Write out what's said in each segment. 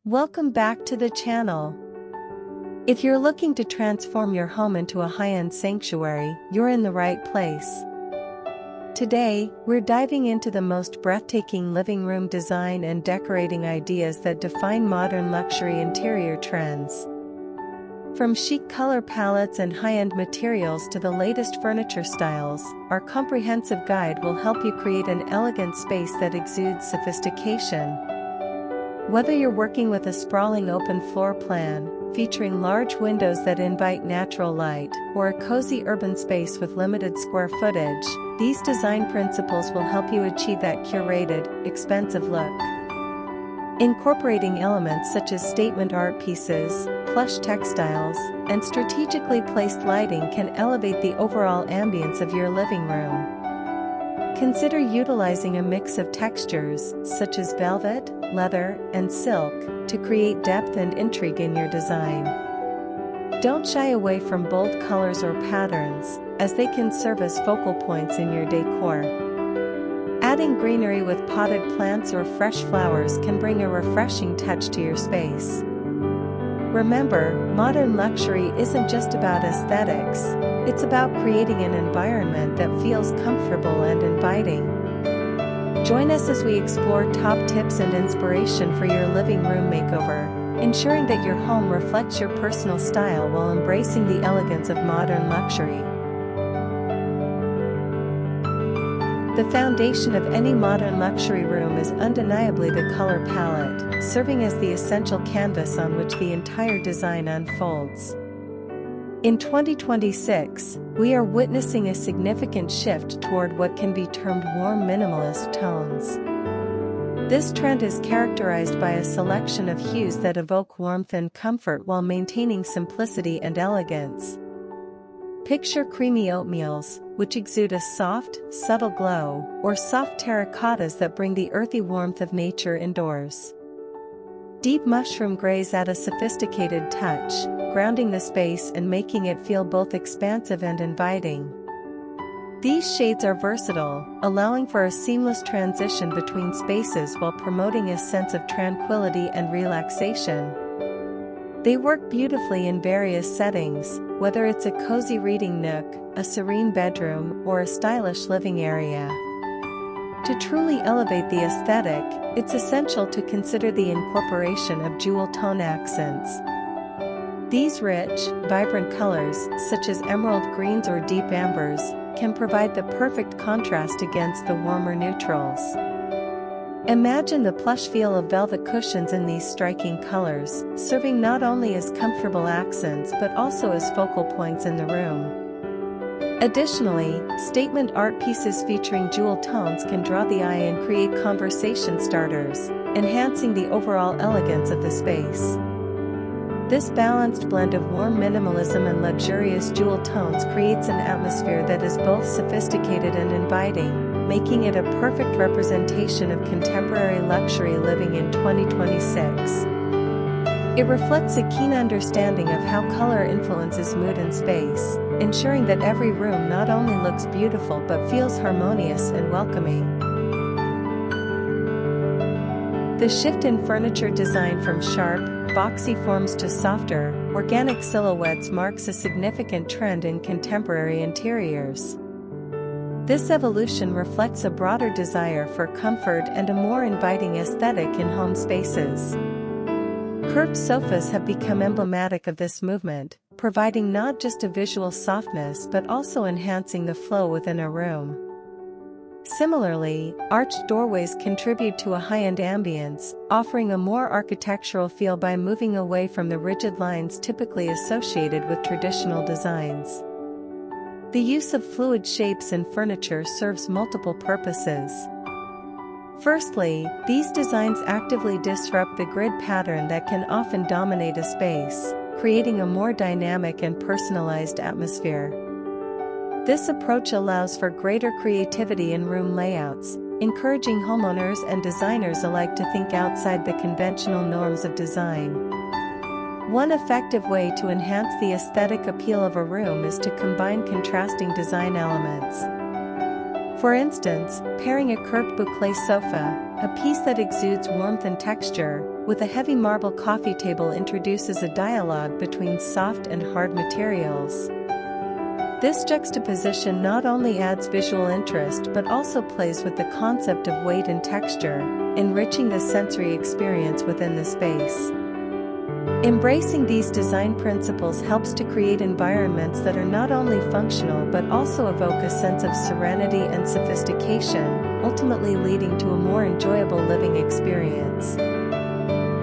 Welcome back to the channel. If you're looking to transform your home into a high-end sanctuary, you're in the right place. Today, we're diving into the most breathtaking living room design and decorating ideas that define modern luxury interior trends. From chic color palettes and high-end materials to the latest furniture styles, our comprehensive guide will help you create an elegant space that exudes sophistication. Whether you're working with a sprawling open floor plan, featuring large windows that invite natural light, or a cozy urban space with limited square footage, these design principles will help you achieve that curated, expensive look. Incorporating elements such as statement art pieces, plush textiles, and strategically placed lighting can elevate the overall ambience of your living room. Consider utilizing a mix of textures, such as velvet, leather, and silk, to create depth and intrigue in your design. Don't shy away from bold colors or patterns, as they can serve as focal points in your decor. Adding greenery with potted plants or fresh flowers can bring a refreshing touch to your space. Remember, modern luxury isn't just about aesthetics, it's about creating an environment that feels comfortable and inviting. Join us as we explore top tips and inspiration for your living room makeover, ensuring that your home reflects your personal style while embracing the elegance of modern luxury. The foundation of any modern luxury room is undeniably the color palette, serving as the essential canvas on which the entire design unfolds. In 2026, we are witnessing a significant shift toward what can be termed warm minimalist tones. This trend is characterized by a selection of hues that evoke warmth and comfort while maintaining simplicity and elegance. Picture creamy oatmeals, which exude a soft, subtle glow, or soft terracottas that bring the earthy warmth of nature indoors. Deep mushroom grays add a sophisticated touch, grounding the space and making it feel both expansive and inviting. These shades are versatile, allowing for a seamless transition between spaces while promoting a sense of tranquility and relaxation. They work beautifully in various settings, whether it's a cozy reading nook, a serene bedroom, or a stylish living area. To truly elevate the aesthetic, it's essential to consider the incorporation of jewel tone accents. These rich, vibrant colors, such as emerald greens or deep ambers, can provide the perfect contrast against the warmer neutrals. Imagine the plush feel of velvet cushions in these striking colors, serving not only as comfortable accents but also as focal points in the room. Additionally, statement art pieces featuring jewel tones can draw the eye and create conversation starters, enhancing the overall elegance of the space. This balanced blend of warm minimalism and luxurious jewel tones creates an atmosphere that is both sophisticated and inviting, making it a perfect representation of contemporary luxury living in 2026. It reflects a keen understanding of how color influences mood and space, ensuring that every room not only looks beautiful but feels harmonious and welcoming. The shift in furniture design from sharp, boxy forms to softer, organic silhouettes marks a significant trend in contemporary interiors. This evolution reflects a broader desire for comfort and a more inviting aesthetic in home spaces. Curved sofas have become emblematic of this movement, providing not just a visual softness but also enhancing the flow within a room. Similarly, arched doorways contribute to a high-end ambience, offering a more architectural feel by moving away from the rigid lines typically associated with traditional designs. The use of fluid shapes in furniture serves multiple purposes. Firstly, these designs actively disrupt the grid pattern that can often dominate a space, creating a more dynamic and personalized atmosphere. This approach allows for greater creativity in room layouts, encouraging homeowners and designers alike to think outside the conventional norms of design. One effective way to enhance the aesthetic appeal of a room is to combine contrasting design elements. For instance, pairing a curved boucle sofa, a piece that exudes warmth and texture, with a heavy marble coffee table introduces a dialogue between soft and hard materials. This juxtaposition not only adds visual interest but also plays with the concept of weight and texture, enriching the sensory experience within the space. Embracing these design principles helps to create environments that are not only functional but also evoke a sense of serenity and sophistication, ultimately leading to a more enjoyable living experience.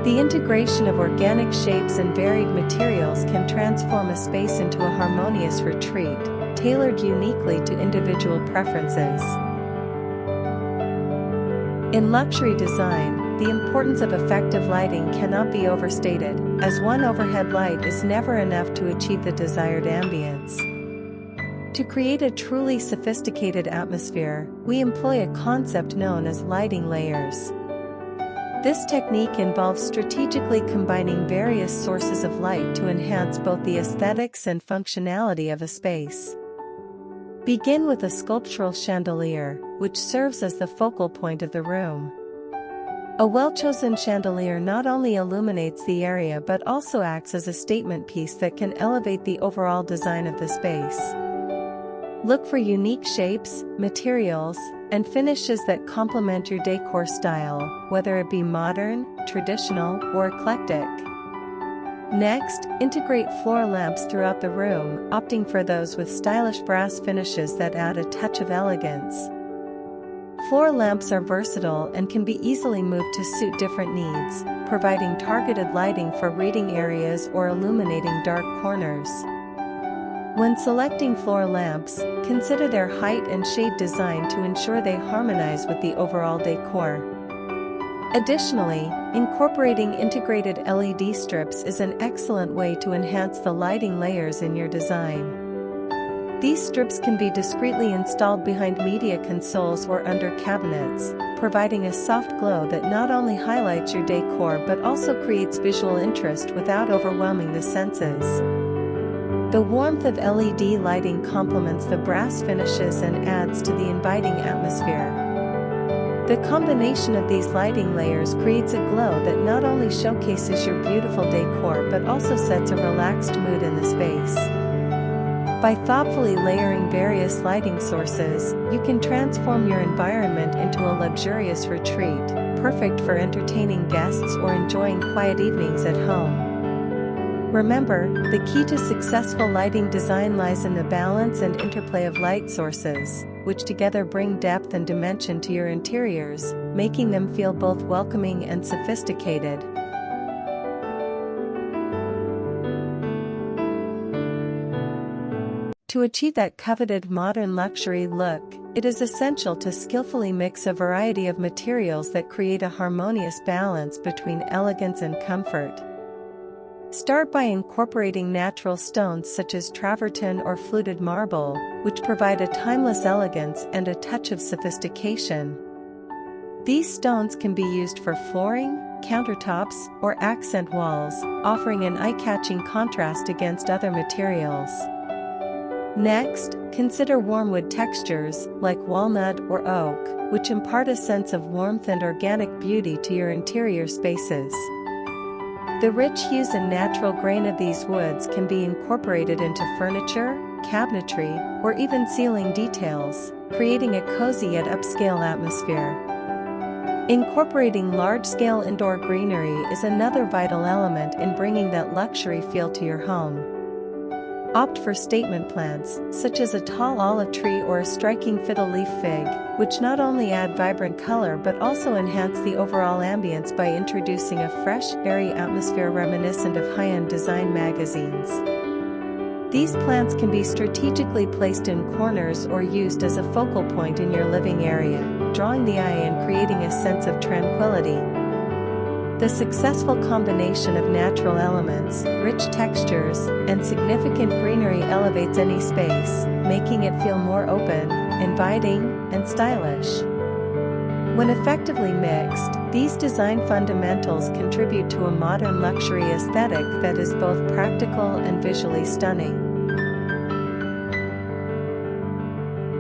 The integration of organic shapes and varied materials can transform a space into a harmonious retreat, tailored uniquely to individual preferences. In luxury design, the importance of effective lighting cannot be overstated, as one overhead light is never enough to achieve the desired ambience. To create a truly sophisticated atmosphere, we employ a concept known as lighting layers. This technique involves strategically combining various sources of light to enhance both the aesthetics and functionality of a space. Begin with a sculptural chandelier, which serves as the focal point of the room. A well-chosen chandelier not only illuminates the area but also acts as a statement piece that can elevate the overall design of the space. Look for unique shapes, materials, and finishes that complement your decor style, whether it be modern, traditional, or eclectic. Next, integrate floor lamps throughout the room, opting for those with stylish brass finishes that add a touch of elegance. Floor lamps are versatile and can be easily moved to suit different needs, providing targeted lighting for reading areas or illuminating dark corners. When selecting floor lamps, consider their height and shade design to ensure they harmonize with the overall decor. Additionally, incorporating integrated LED strips is an excellent way to enhance the lighting layers in your design. These strips can be discreetly installed behind media consoles or under cabinets, providing a soft glow that not only highlights your decor but also creates visual interest without overwhelming the senses. The warmth of LED lighting complements the brass finishes and adds to the inviting atmosphere. The combination of these lighting layers creates a glow that not only showcases your beautiful decor but also sets a relaxed mood in the space. By thoughtfully layering various lighting sources, you can transform your environment into a luxurious retreat, perfect for entertaining guests or enjoying quiet evenings at home. Remember, the key to successful lighting design lies in the balance and interplay of light sources, which together bring depth and dimension to your interiors, making them feel both welcoming and sophisticated. To achieve that coveted modern luxury look, it is essential to skillfully mix a variety of materials that create a harmonious balance between elegance and comfort. Start by incorporating natural stones such as travertine or fluted marble, which provide a timeless elegance and a touch of sophistication. These stones can be used for flooring, countertops, or accent walls, offering an eye-catching contrast against other materials. Next, consider warm wood textures, like walnut or oak, which impart a sense of warmth and organic beauty to your interior spaces. The rich hues and natural grain of these woods can be incorporated into furniture, cabinetry, or even ceiling details, creating a cozy yet upscale atmosphere. Incorporating large-scale indoor greenery is another vital element in bringing that luxury feel to your home. Opt for statement plants, such as a tall olive tree or a striking fiddle leaf fig, which not only add vibrant color but also enhance the overall ambience by introducing a fresh, airy atmosphere reminiscent of high-end design magazines. These plants can be strategically placed in corners or used as a focal point in your living area, drawing the eye and creating a sense of tranquility. The successful combination of natural elements, rich textures, and significant greenery elevates any space, making it feel more open, inviting, and stylish. When effectively mixed, these design fundamentals contribute to a modern luxury aesthetic that is both practical and visually stunning.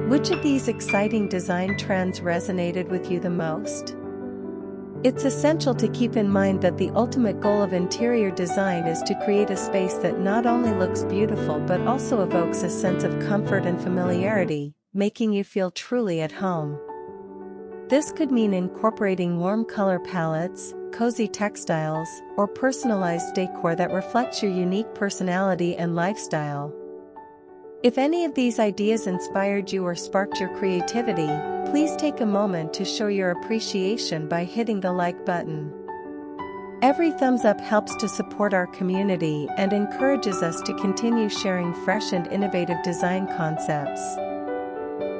Which of these exciting design trends resonated with you the most? It's essential to keep in mind that the ultimate goal of interior design is to create a space that not only looks beautiful but also evokes a sense of comfort and familiarity, making you feel truly at home. This could mean incorporating warm color palettes, cozy textiles, or personalized decor that reflects your unique personality and lifestyle. If any of these ideas inspired you or sparked your creativity, please take a moment to show your appreciation by hitting the like button. Every thumbs up helps to support our community and encourages us to continue sharing fresh and innovative design concepts.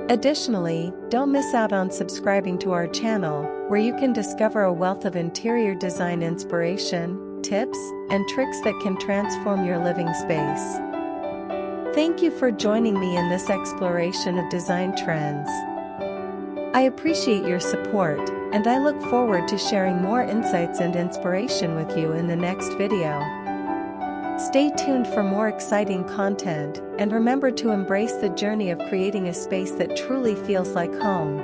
Additionally, don't miss out on subscribing to our channel, where you can discover a wealth of interior design inspiration, tips, and tricks that can transform your living space. Thank you for joining me in this exploration of design trends. I appreciate your support, and I look forward to sharing more insights and inspiration with you in the next video. Stay tuned for more exciting content, and remember to embrace the journey of creating a space that truly feels like home.